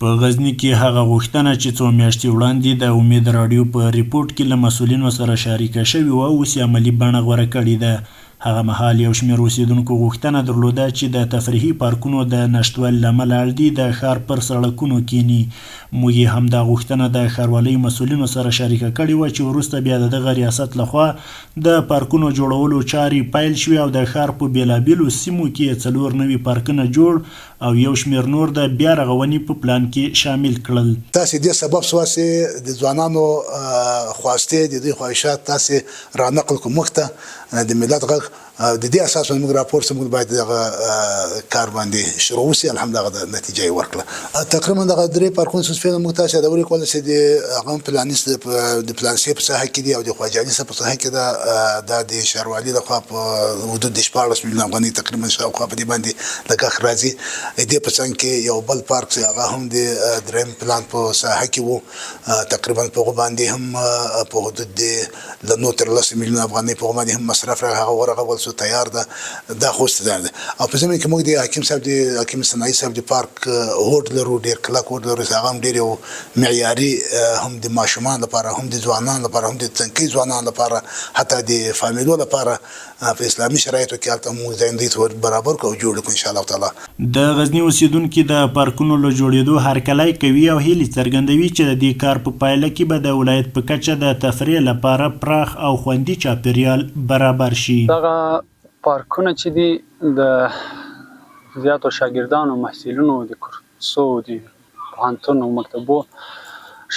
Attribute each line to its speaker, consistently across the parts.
Speaker 1: په غزني کې هغه غوښتنه چې څو میاشتې وړاندې د امید راډیو په ریپورت کې له مسؤلینو سره شریکه شوې وه اوس یې عملي بڼه غوره کړې ده. هغه مهال یو شمېر اوسیدونکو غوښتنه درلوده چې د تفریحي پارکونو د نشتوالي له امله اړ دي د ښار پر سړکونو کینی. موږ یې همدا غوښتنه د ښاروالۍ مسؤلینو سره شریکه کړې وه چې وروسته بیا د دغه ریاست لخوا د پارکونو جوړولو چارې پیل شوې او د ښار په بېلابېلو سیمو کې 4 نوي پارکونه جوړ او یو شمېر نور د بیا رغونې په پلان کې شامل کړل.
Speaker 2: تاسې دې سبب شوه چې د ځوانانو خواستې د دوی خواهشات تاسې رانقل کړو موږ ته د ملت غږ د دې اساس موږ راپور چې موږ باید دغه کار باندې شروع وسي. الحمدلله د نتیجه یې ورکړه. تقریبا دغه 3 پارکونه چې فعلا موږ تاسو د ورې کول چې د هغه پلانیست د پلانسي په ساحه کې دي او د خواجاني په ساحه کې د شهروالي لخوا په حدود د 14 میلیون افغانۍ تقریبا شاوخوا په دې باندې لګښت راځي. دې په څنګ کې یو بل پارک چې هغه هم د دریم پلان په ساحه کې وو تقریبا په هغه باندې هم په حدود د 19 میلیون افغانۍ په باندې هم مصرف راغی. هغه ورغول تیار ده خوست ده او په زمين کې موږ د حکیم صاحب د حکیم صنایي صاحب د پارک هوډ لرو ډیر کلک هوډ لرو هغه هم ډیر معیاري هم د ماشومان لپاره هم د ځوانانو لپاره هم د تنکي ځوانانو لپاره حتی د فامیلو لپاره په اسلامي شرایطو کې هلته موږ ځای برابر کوو جوړ کړو ان شاء الله تعالی.
Speaker 1: د غزني اوسیدونکو د پارکونو له جوړېدو هرکلی کوي او هیلې څرګندوي چې د دې کار په پایله کې به د ولایت په کچه د تفریح لپاره پراخ او خوندي چاپیریال برابر شي.
Speaker 3: پارکونه چې دي د زیاتو شاګردانو محصلینو د کورسو د پوهنتون او مکتبو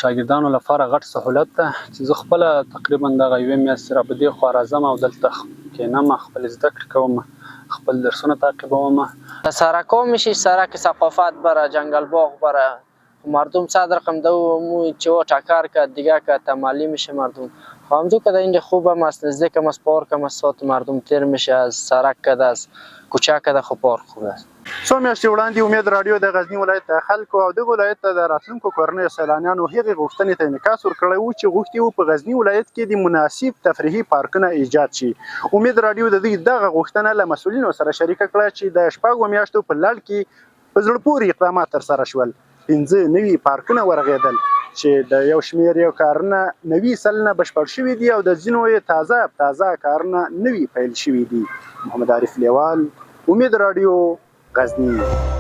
Speaker 3: شاګردانو لپاره غټ سهولت ده چې زه خپله تقریبا دغه یوې میاشتې را په دې خوا راځم او دلته کښېنم خپل زده کړې کوم خپل درسونه تعقیبوم.
Speaker 4: سرکا میشه سرک ثقافت بره جنگل باغ بره مردم 100 رقم دو مو چه تکر کرد دیگه که تمالی میشه مردم همدو که اینجا خوب هم است نزدیک هم از پارک هم از ساعت مردم تیر میشه از سرک کده از کوچه کده خو پارک خوب است.
Speaker 5: څو میاشتې وړاندې امید راډیو د غزني ولایت د خلکو او دغه ولایت د راتلونکو کورنیو سیلانیانو هغې غوښتنې ته انعکاس ورکړی و چې غوښتي وو په غزني ولایت کې د مناسب تفریحي پارکونه ایجاد شي. امید راډیو د دوی دغه غوښتنه له مسؤلینو سره شریکه کړه چې د 4 میاشتو په لړ کې په زړه پورې اقدامات ترسره شول. 15 نوي پارکونه ورغېدل چې د یو شمېر یو کارونه 90 سلنه بشپړ شوي دي او د ځینو یې تازه کارونه نوي پیل شوي دي. محمد عارف لیوال، امید راډیو، غزني.